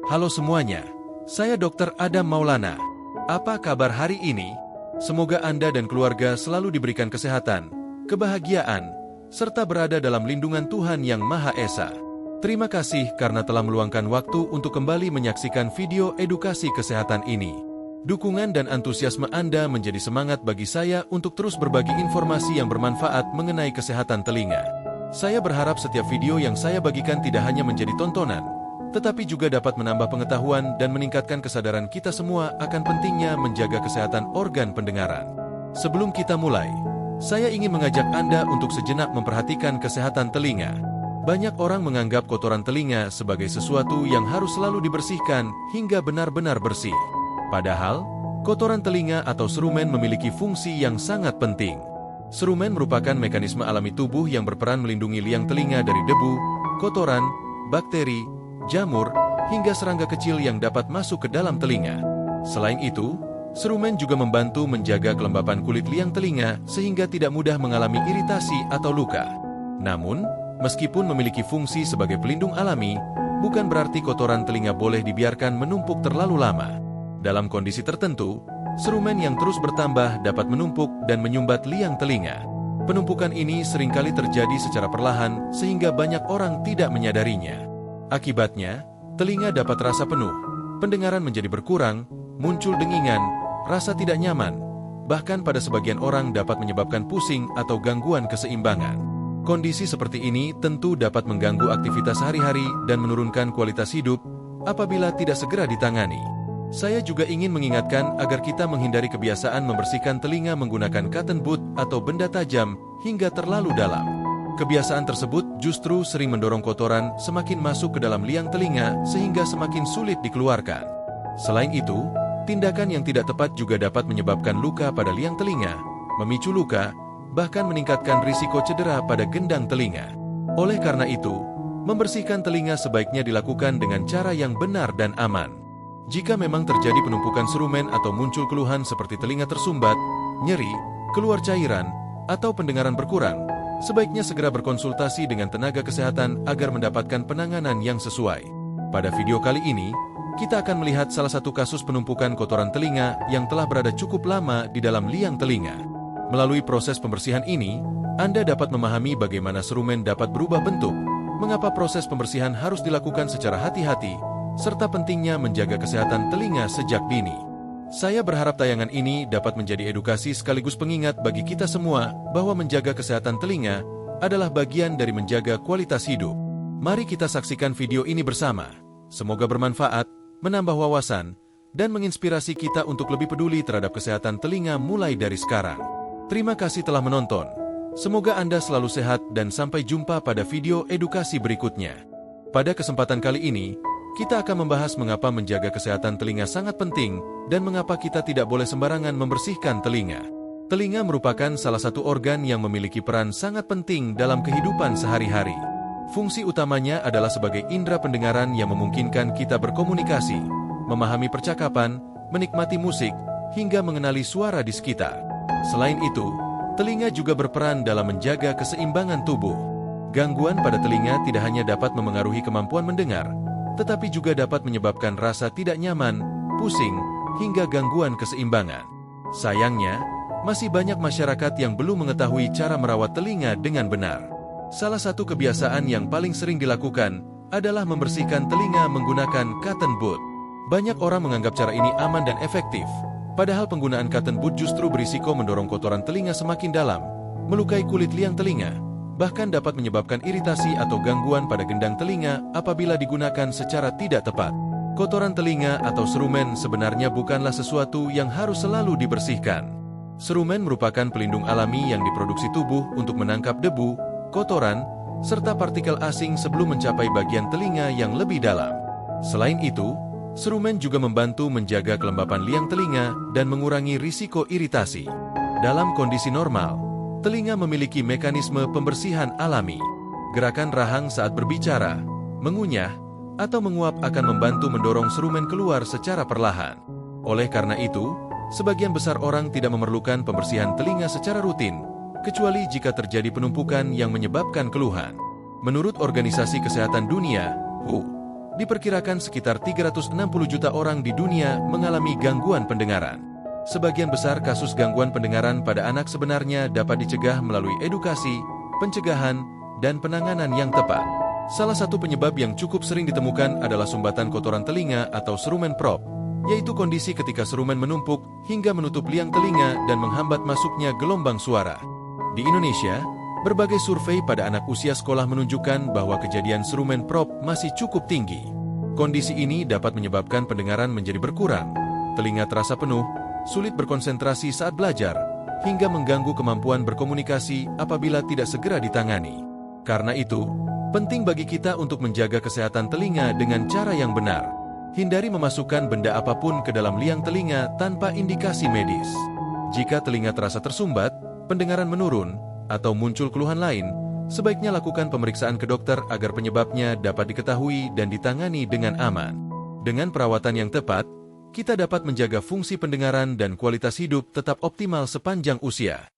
Halo semuanya, saya Dr. Adam Maulana. Apa kabar hari ini? Semoga Anda dan keluarga selalu diberikan kesehatan, kebahagiaan, serta berada dalam lindungan Tuhan Yang Maha Esa. Terima kasih karena telah meluangkan waktu untuk kembali menyaksikan video edukasi kesehatan ini. Dukungan dan antusiasme Anda menjadi semangat bagi saya untuk terus berbagi informasi yang bermanfaat mengenai kesehatan telinga. Saya berharap setiap video yang saya bagikan tidak hanya menjadi tontonan, tetapi juga dapat menambah pengetahuan dan meningkatkan kesadaran kita semua akan pentingnya menjaga kesehatan organ pendengaran. Sebelum kita mulai, saya ingin mengajak Anda untuk sejenak memperhatikan kesehatan telinga. Banyak orang menganggap kotoran telinga sebagai sesuatu yang harus selalu dibersihkan hingga benar-benar bersih. Padahal, kotoran telinga atau serumen memiliki fungsi yang sangat penting. Serumen merupakan mekanisme alami tubuh yang berperan melindungi liang telinga dari debu, kotoran, bakteri, jamur, hingga serangga kecil yang dapat masuk ke dalam telinga. Selain itu, serumen juga membantu menjaga kelembapan kulit liang telinga sehingga tidak mudah mengalami iritasi atau luka. Namun, meskipun memiliki fungsi sebagai pelindung alami, bukan berarti kotoran telinga boleh dibiarkan menumpuk terlalu lama. Dalam kondisi tertentu, serumen yang terus bertambah dapat menumpuk dan menyumbat liang telinga. Penumpukan ini seringkali terjadi secara perlahan sehingga banyak orang tidak menyadarinya. Akibatnya, telinga dapat terasa penuh, pendengaran menjadi berkurang, muncul dengingan, rasa tidak nyaman, bahkan pada sebagian orang dapat menyebabkan pusing atau gangguan keseimbangan. Kondisi seperti ini tentu dapat mengganggu aktivitas sehari-hari dan menurunkan kualitas hidup apabila tidak segera ditangani. Saya juga ingin mengingatkan agar kita menghindari kebiasaan membersihkan telinga menggunakan cotton bud atau benda tajam hingga terlalu dalam. Kebiasaan tersebut justru sering mendorong kotoran semakin masuk ke dalam liang telinga sehingga semakin sulit dikeluarkan. Selain itu, tindakan yang tidak tepat juga dapat menyebabkan luka pada liang telinga, memicu luka, bahkan meningkatkan risiko cedera pada gendang telinga. Oleh karena itu, membersihkan telinga sebaiknya dilakukan dengan cara yang benar dan aman. Jika memang terjadi penumpukan serumen atau muncul keluhan seperti telinga tersumbat, nyeri, keluar cairan, atau pendengaran berkurang, sebaiknya segera berkonsultasi dengan tenaga kesehatan agar mendapatkan penanganan yang sesuai. Pada video kali ini, kita akan melihat salah satu kasus penumpukan kotoran telinga yang telah berada cukup lama di dalam liang telinga. Melalui proses pembersihan ini, Anda dapat memahami bagaimana serumen dapat berubah bentuk, mengapa proses pembersihan harus dilakukan secara hati-hati, serta pentingnya menjaga kesehatan telinga sejak dini. Saya berharap tayangan ini dapat menjadi edukasi sekaligus pengingat bagi kita semua bahwa menjaga kesehatan telinga adalah bagian dari menjaga kualitas hidup. Mari kita saksikan video ini bersama. Semoga bermanfaat, menambah wawasan, dan menginspirasi kita untuk lebih peduli terhadap kesehatan telinga mulai dari sekarang. Terima kasih telah menonton. Semoga Anda selalu sehat dan sampai jumpa pada video edukasi berikutnya. Pada kesempatan kali ini, kita akan membahas mengapa menjaga kesehatan telinga sangat penting dan mengapa kita tidak boleh sembarangan membersihkan telinga. Telinga merupakan salah satu organ yang memiliki peran sangat penting dalam kehidupan sehari-hari. Fungsi utamanya adalah sebagai indera pendengaran yang memungkinkan kita berkomunikasi, memahami percakapan, menikmati musik, hingga mengenali suara di sekitar. Selain itu, telinga juga berperan dalam menjaga keseimbangan tubuh. Gangguan pada telinga tidak hanya dapat memengaruhi kemampuan mendengar, tetapi juga dapat menyebabkan rasa tidak nyaman, pusing, hingga gangguan keseimbangan. Sayangnya, masih banyak masyarakat yang belum mengetahui cara merawat telinga dengan benar. Salah satu kebiasaan yang paling sering dilakukan adalah membersihkan telinga menggunakan cotton bud. Banyak orang menganggap cara ini aman dan efektif, padahal penggunaan cotton bud justru berisiko mendorong kotoran telinga semakin dalam, melukai kulit liang telinga, bahkan dapat menyebabkan iritasi atau gangguan pada gendang telinga apabila digunakan secara tidak tepat. Kotoran telinga atau serumen sebenarnya bukanlah sesuatu yang harus selalu dibersihkan. Serumen merupakan pelindung alami yang diproduksi tubuh untuk menangkap debu, kotoran, serta partikel asing sebelum mencapai bagian telinga yang lebih dalam. Selain itu, serumen juga membantu menjaga kelembapan liang telinga dan mengurangi risiko iritasi. Dalam kondisi normal, telinga memiliki mekanisme pembersihan alami. Gerakan rahang saat berbicara, mengunyah, atau menguap akan membantu mendorong serumen keluar secara perlahan. Oleh karena itu, sebagian besar orang tidak memerlukan pembersihan telinga secara rutin, kecuali jika terjadi penumpukan yang menyebabkan keluhan. Menurut Organisasi Kesehatan Dunia, WHO, diperkirakan sekitar 360 juta orang di dunia mengalami gangguan pendengaran. Sebagian besar kasus gangguan pendengaran pada anak sebenarnya dapat dicegah melalui edukasi, pencegahan, dan penanganan yang tepat. Salah satu penyebab yang cukup sering ditemukan adalah sumbatan kotoran telinga atau serumen prop, yaitu kondisi ketika serumen menumpuk hingga menutup liang telinga dan menghambat masuknya gelombang suara. Di Indonesia, berbagai survei pada anak usia sekolah menunjukkan bahwa kejadian serumen prop masih cukup tinggi. Kondisi ini dapat menyebabkan pendengaran menjadi berkurang, telinga terasa penuh, sulit berkonsentrasi saat belajar, hingga mengganggu kemampuan berkomunikasi apabila tidak segera ditangani. Karena itu, penting bagi kita untuk menjaga kesehatan telinga dengan cara yang benar. Hindari memasukkan benda apapun ke dalam liang telinga tanpa indikasi medis. Jika telinga terasa tersumbat, pendengaran menurun, atau muncul keluhan lain, sebaiknya lakukan pemeriksaan ke dokter agar penyebabnya dapat diketahui dan ditangani dengan aman. Dengan perawatan yang tepat, kita dapat menjaga fungsi pendengaran dan kualitas hidup tetap optimal sepanjang usia.